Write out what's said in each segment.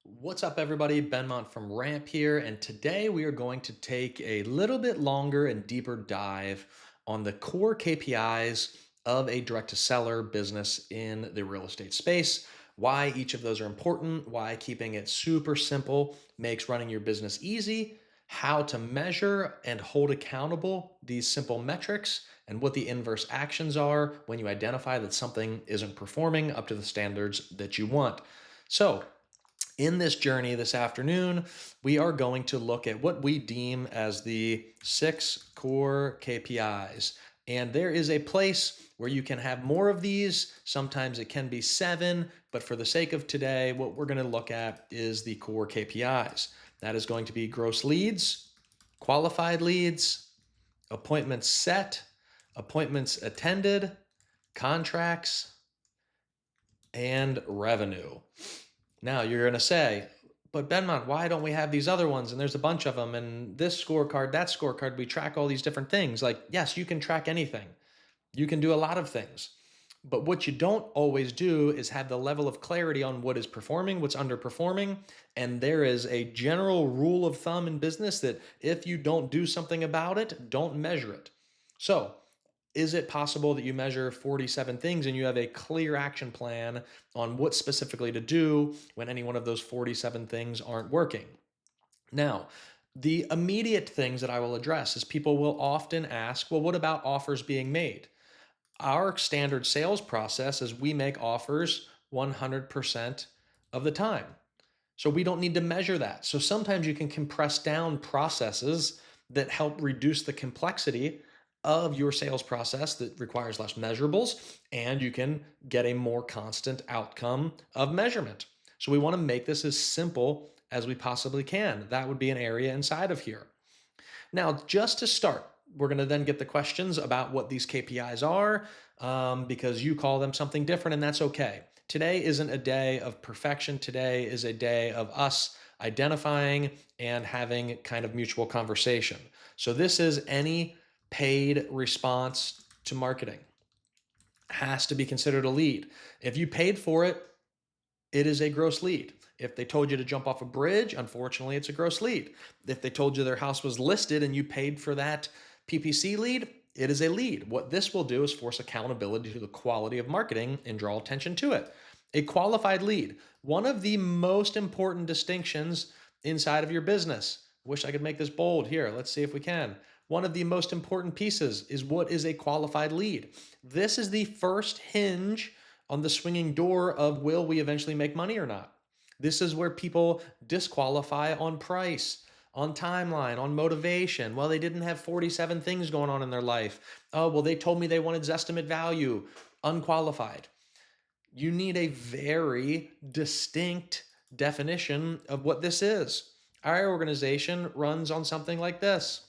What's up, everybody? Benmont from Ramp here, and today we are going to take a little bit longer and deeper dive on the core KPIs of a direct-to-seller business in the real estate space, why each of those are important, why keeping it super simple makes running your business easy, how to measure and hold accountable these simple metrics, and what the inverse actions are when you identify that something isn't performing up to the standards that you want. So, in this journey this afternoon, we are going to look at what we deem as the 6 core KPIs. And there is a place where you can have more of these. Sometimes it can be 7, but for the sake of today, what we're going to look at is the core KPIs. That is going to be gross leads, qualified leads, appointments set, appointments attended, contracts, and revenue. Now you're going to say, but Benmont, why don't we have these other ones? And there's a bunch of them. And this scorecard, that scorecard, we track all these different things. Like, yes, you can track anything. You can do a lot of things. But what you don't always do is have the level of clarity on what is performing, what's underperforming. And there is a general rule of thumb in business that if you don't do something about it, don't measure it. So is it possible that you measure 47 things and you have a clear action plan on what specifically to do when any one of those 47 things aren't working? Now, the immediate things that I will address is people will often ask, well, what about offers being made? Our standard sales process is we make offers 100% of the time. So we don't need to measure that. So sometimes you can compress down processes that help reduce the complexity of your sales process that requires less measurables, and you can get a more constant outcome of measurement. So we want to make this as simple as we possibly can. That would be an area inside of here. Now, just to start, we're going to then get the questions about what these KPIs are, because you call them something different, and that's okay. Today isn't a day of perfection. Today is a day of us identifying and having kind of mutual conversation. So this is any paid response to marketing has to be considered a lead. If you paid for it, it is a gross lead. If they told you to jump off a bridge, unfortunately, it's a gross lead. If they told you their house was listed and you paid for that PPC lead, it is a lead. What this will do is force accountability to the quality of marketing and draw attention to it. A qualified lead, one of the most important distinctions inside of your business. Wish I could make this bold here. Let's see if we can. One of the most important pieces is what is a qualified lead. This is the first hinge on the swinging door of will we eventually make money or not. This is where people disqualify on price, on timeline, on motivation. Well, they didn't have 47 things going on in their life. Oh, well, they told me they wanted Zestimate value, unqualified. You need a very distinct definition of what this is. Our organization runs on something like this: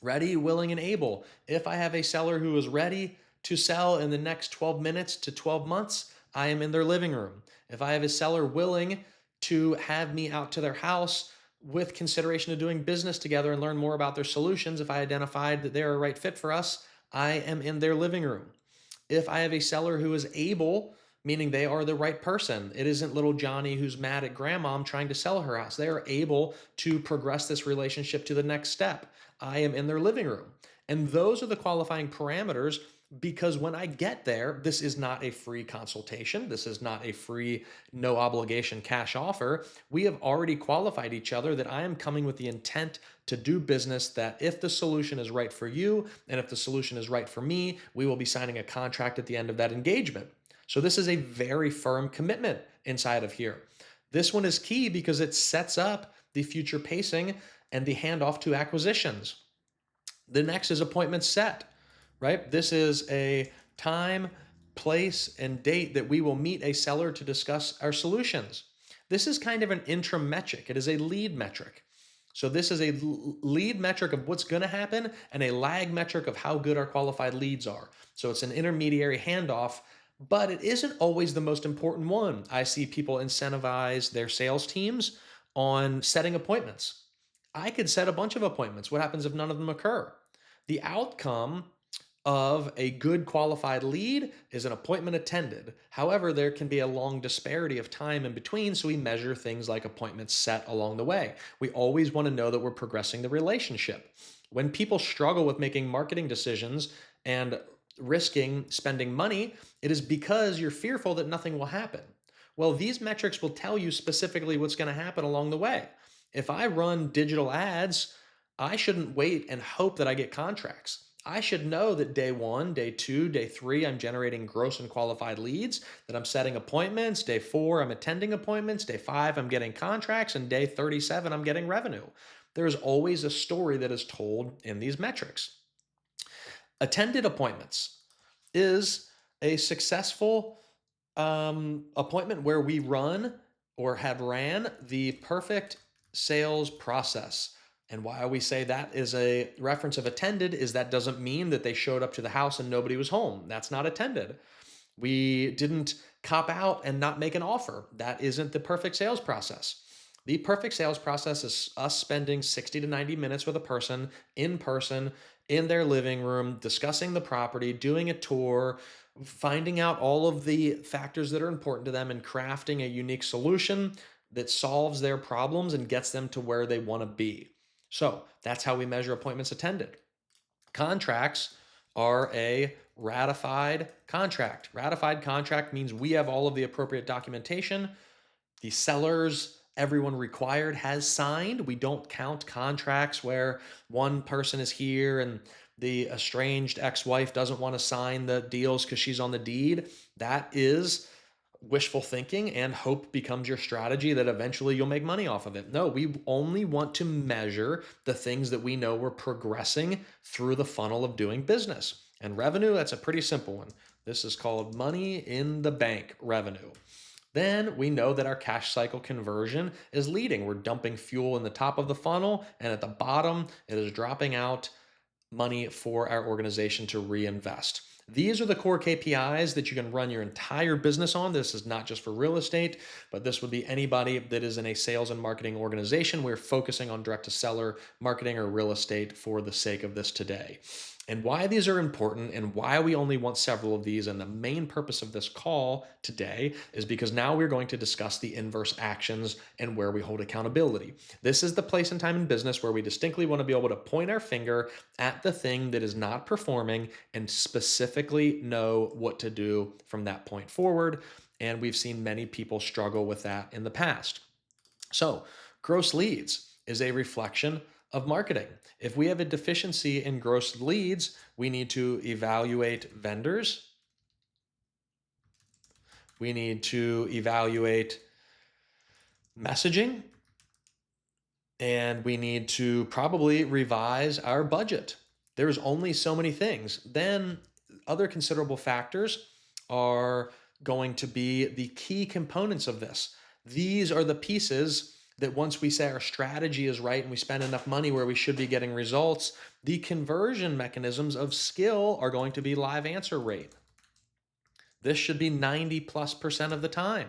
ready, willing, and able. If I have a seller who is ready to sell in the next 12 minutes to 12 months, I am in their living room. If I have a seller willing to have me out to their house with consideration of doing business together and learn more about their solutions, if I identified that they're a right fit for us, I am in their living room. If I have a seller who is able, meaning they are the right person, it isn't little Johnny who's mad at grandmom trying to sell her house. They are able to progress this relationship to the next step. I am in their living room. And those are the qualifying parameters, because when I get there, this is not a free consultation. This is not a free, no obligation cash offer. We have already qualified each other that I am coming with the intent to do business, that if the solution is right for you and if the solution is right for me, we will be signing a contract at the end of that engagement. So this is a very firm commitment inside of here. This one is key because it sets up the future pacing and the handoff to acquisitions. The next is appointment set, right? This is a time, place, and date that we will meet a seller to discuss our solutions. This is kind of an interim metric. It is a lead metric. So this is a lead metric of what's going to happen and a lag metric of how good our qualified leads are. So it's an intermediary handoff, but it isn't always the most important one. I see people incentivize their sales teams on setting appointments. I could set a bunch of appointments. What happens if none of them occur? The outcome of a good qualified lead is an appointment attended. However, there can be a long disparity of time in between, so we measure things like appointments set along the way. We always want to know that we're progressing the relationship. When people struggle with making marketing decisions and risking spending money, it is because you're fearful that nothing will happen. Well, these metrics will tell you specifically what's going to happen along the way. If I run digital ads, I shouldn't wait and hope that I get contracts. I should know that day one, day two, day three, I'm generating gross and qualified leads, that I'm setting appointments. Day four, I'm attending appointments. Day five, I'm getting contracts. And day 37, I'm getting revenue. There's always a story that is told in these metrics. Attended appointments is a successful appointment where we run or have ran the perfect sales process. And why we say that is a reference of attended is that doesn't mean that they showed up to the house and nobody was home. That's not attended. We didn't cop out and not make an offer. That isn't the perfect sales process. The perfect sales process is us spending 60 to 90 minutes with a person in their living room, discussing the property, doing a tour, finding out all of the factors that are important to them, and crafting a unique solution that solves their problems and gets them to where they want to be. So that's how we measure appointments attended. Contracts are a ratified contract. Ratified contract means we have all of the appropriate documentation. The sellers, everyone required has signed. We don't count contracts where one person is here and the estranged ex-wife doesn't want to sign the deals because she's on the deed. That is wishful thinking, and hope becomes your strategy that eventually you'll make money off of it. No, we only want to measure the things that we know we're progressing through the funnel of doing business. And revenue, that's a pretty simple one. This is called money in the bank revenue. Then we know that our cash cycle conversion is leading. We're dumping fuel in the top of the funnel, and at the bottom, it is dropping out money for our organization to reinvest. These are the core KPIs that you can run your entire business on. This is not just for real estate, but this would be anybody that is in a sales and marketing organization. We're focusing on direct to seller marketing or real estate for the sake of this today. And why these are important and why we only want several of these, and the main purpose of this call today is because now we're going to discuss the inverse actions and where we hold accountability. This is the place and time in business where we distinctly want to be able to point our finger at the thing that is not performing and specifically know what to do from that point forward. And we've seen many people struggle with that in the past. So, gross leads is a reflection of marketing. If we have a deficiency in gross leads, we need to evaluate vendors. We need to evaluate messaging. And we need to probably revise our budget. There's only so many things. Then other considerable factors are going to be the key components of this. These are the pieces that once we say our strategy is right and we spend enough money where we should be getting results, the conversion mechanisms of skill are going to be live answer rate. This should be 90+% of the time.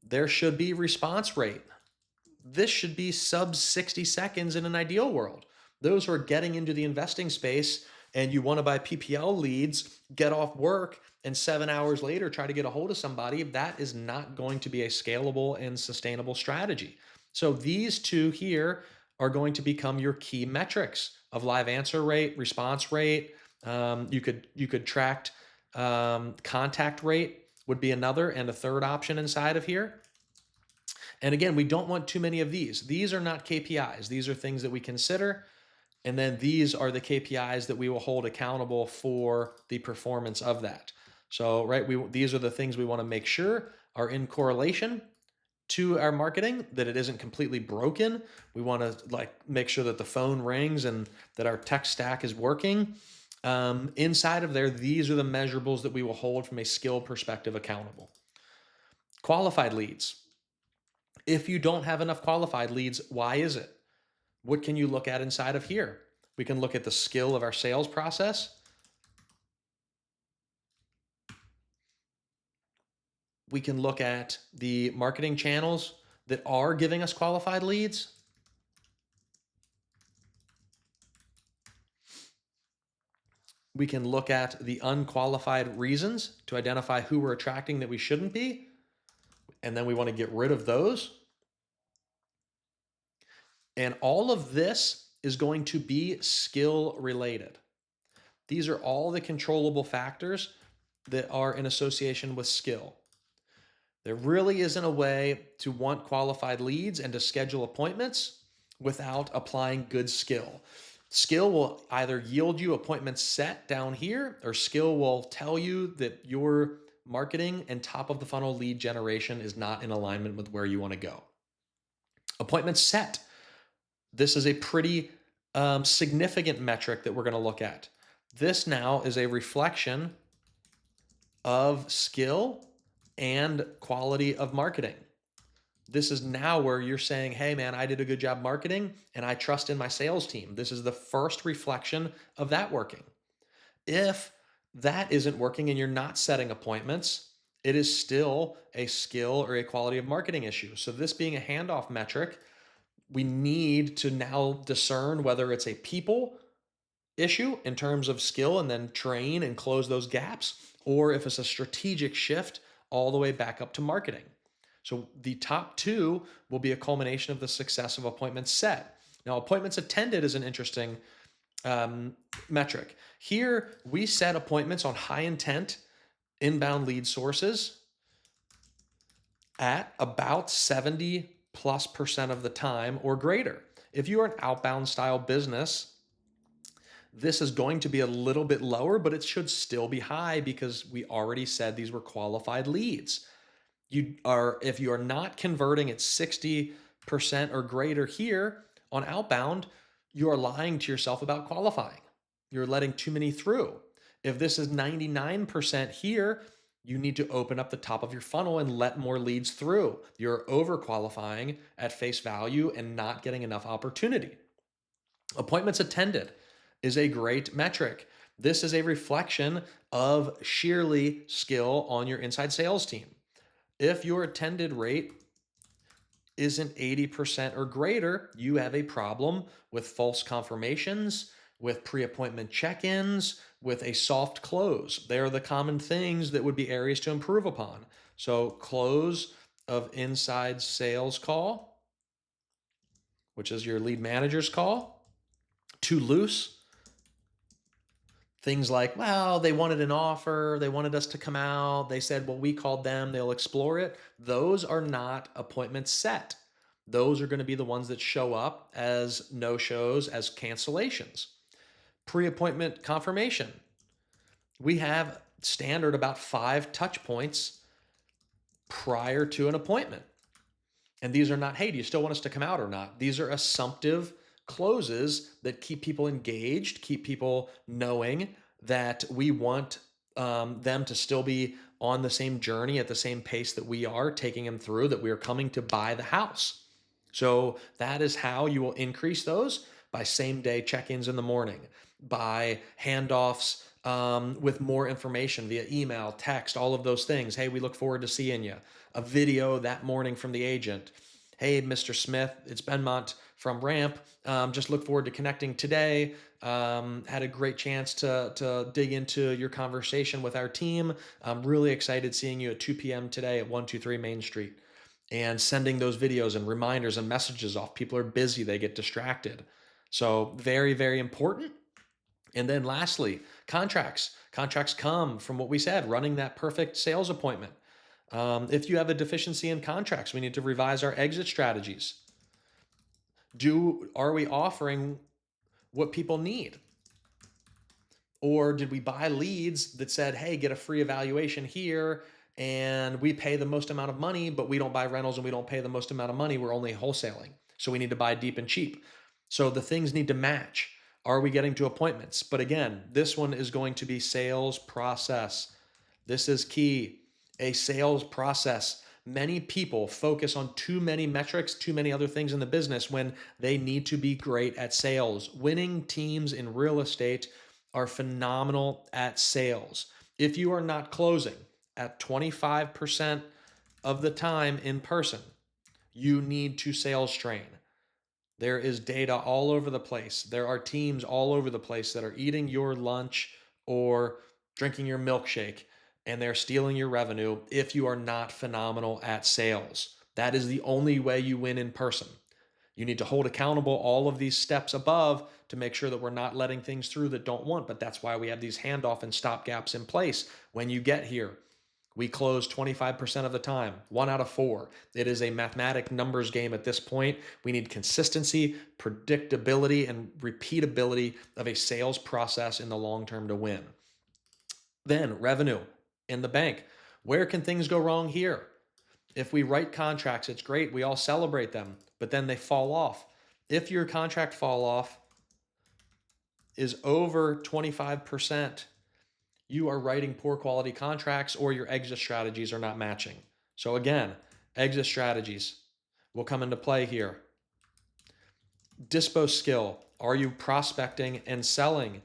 There should be response rate. This should be sub 60 seconds in an ideal world. Those who are getting into the investing space and you want to buy PPL leads, get off work, and 7 hours later try to get a hold of somebody, that is not going to be a scalable and sustainable strategy. So these two here are going to become your key metrics of live answer rate, response rate. You could track contact rate would be another, and a third option inside of here. And again, we don't want too many of these. These are not KPIs. These are things that we consider. And then these are the KPIs that we will hold accountable for the performance of that. So, right, these are the things we want to make sure are in correlation to our marketing, that it isn't completely broken. We want to make sure that the phone rings and that our tech stack is working. Inside of there, these are the measurables that we will hold from a skill perspective accountable. Qualified leads. If you don't have enough qualified leads, why is it? What can you look at inside of here? We can look at the skill of our sales process. We can look at the marketing channels that are giving us qualified leads. We can look at the unqualified reasons to identify who we're attracting that we shouldn't be, and then we want to get rid of those. And all of this is going to be skill related. These are all the controllable factors that are in association with skill. There really isn't a way to want qualified leads and to schedule appointments without applying good skill. Skill will either yield you appointments set down here, or skill will tell you that your marketing and top of the funnel lead generation is not in alignment with where you want to go. Appointments set. This is a pretty significant metric that we're going to look at. This now is a reflection of skill and quality of marketing. This is now where you're saying, hey, man, I did a good job marketing and I trust in my sales team. This is the first reflection of that working. If that isn't working and you're not setting appointments, it is still a skill or a quality of marketing issue. So, this being a handoff metric, we need to now discern whether it's a people issue in terms of skill and then train and close those gaps, or if it's a strategic shift all the way back up to marketing. So the top two will be a culmination of the success of appointments set. Now, appointments attended is an interesting metric. Here, we set appointments on high intent inbound lead sources at about 70+% of the time or greater. If you are an outbound style business, this is going to be a little bit lower, but it should still be high because we already said these were qualified leads. If you are not converting at 60% or greater here on outbound, you are lying to yourself about qualifying. You're letting too many through. If this is 99% here, you need to open up the top of your funnel and let more leads through. You're overqualifying at face value and not getting enough opportunity. Appointments attended is a great metric. This is a reflection of sheerly skill on your inside sales team. If your attended rate isn't 80% or greater, you have a problem with false confirmations, with pre-appointment check-ins, with a soft close. They are the common things that would be areas to improve upon. So close of inside sales call, which is your lead manager's call, too loose. Things like, well, they wanted an offer, they wanted us to come out, they said, well, we called them, they'll explore it. Those are not appointments set. Those are going to be the ones that show up as no-shows, as cancellations. Pre-appointment confirmation. We have standard about 5 touch points prior to an appointment. And these are not, hey, do you still want us to come out or not? These are assumptive closes that keep people engaged, keep people knowing that we want them to still be on the same journey at the same pace that we are taking them through, that we are coming to buy the house. So that is how you will increase those, by same day check-ins in the morning, by handoffs with more information via email, text, all of those things. Hey, we look forward to seeing you. A video that morning from the agent. Hey, Mr. Smith, it's Benmont from Ramp. Just look forward to connecting today. Had a great chance to dig into your conversation with our team. I'm really excited seeing you at 2 p.m. today at 123 Main Street. And sending those videos and reminders and messages off. People are busy, they get distracted. So very, very important. And then lastly, contracts. Contracts come from what we said, running that perfect sales appointment. If you have a deficiency in contracts, we need to revise our exit strategies. Are we offering what people need? Or did we buy leads that said, hey, get a free evaluation here, and we pay the most amount of money, but we don't buy rentals and we don't pay the most amount of money. We're only wholesaling. So we need to buy deep and cheap. So the things need to match. Are we getting to appointments? But again, this one is going to be sales process. This is key. A sales process. Many people focus on too many metrics, too many other things in the business when they need to be great at sales. Winning teams in real estate are phenomenal at sales. If you are not closing at 25% of the time in person, you need to sales train. There is data all over the place. There are teams all over the place that are eating your lunch or drinking your milkshake and they're stealing your revenue if you are not phenomenal at sales. That is the only way you win in person. You need to hold accountable all of these steps above to make sure that we're not letting things through that don't want. But that's why we have these handoff and stop gaps in place. When you get here, we close 25% of the time, 1 out of 4. It is a mathematic numbers game at this point. We need consistency, predictability, and repeatability of a sales process in the long term to win. Then, revenue in the bank. Where can things go wrong here? If we write contracts, it's great. We all celebrate them, but then they fall off. If your contract fall off is over 25%, you are writing poor quality contracts or your exit strategies are not matching. So again, exit strategies will come into play here. Dispo skill. Are you prospecting and selling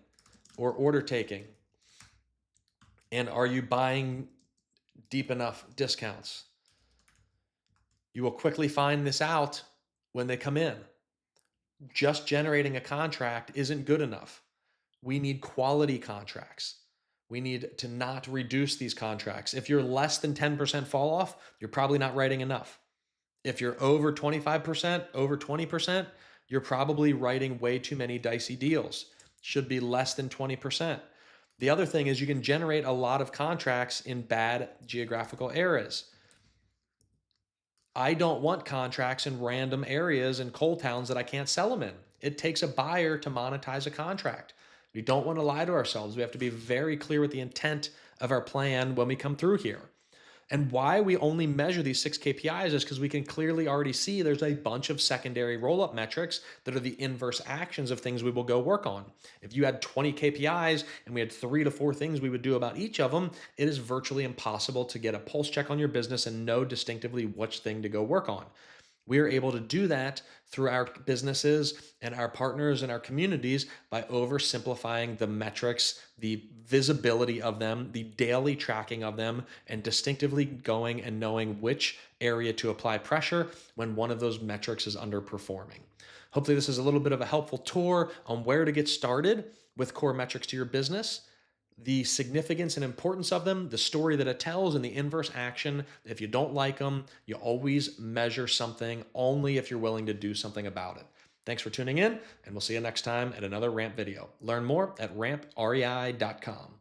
or order taking? And are you buying deep enough discounts? You will quickly find this out when they come in. Just generating a contract isn't good enough. We need quality contracts. We need to not reduce these contracts. If you're less than 10% fall off, you're probably not writing enough. If you're over 25%, over 20%, you're probably writing way too many dicey deals. Should be less than 20%. The other thing is you can generate a lot of contracts in bad geographical areas. I don't want contracts in random areas in coal towns that I can't sell them in. It takes a buyer to monetize a contract. We don't want to lie to ourselves. We have to be very clear with the intent of our plan when we come through here. And why we only measure these 6 KPIs is because we can clearly already see there's a bunch of secondary roll-up metrics that are the inverse actions of things we will go work on. If you had 20 KPIs and we had 3 to 4 things we would do about each of them, it is virtually impossible to get a pulse check on your business and know distinctively which thing to go work on. We are able to do that through our businesses and our partners and our communities by oversimplifying the metrics, the visibility of them, the daily tracking of them, and distinctively going and knowing which area to apply pressure when one of those metrics is underperforming. Hopefully, this is a little bit of a helpful tour on where to get started with core metrics to your business, the significance and importance of them, the story that it tells, and the inverse action. If you don't like them, you always measure something only if you're willing to do something about it. Thanks for tuning in, and we'll see you next time at another Ramp video. Learn more at ramprei.com.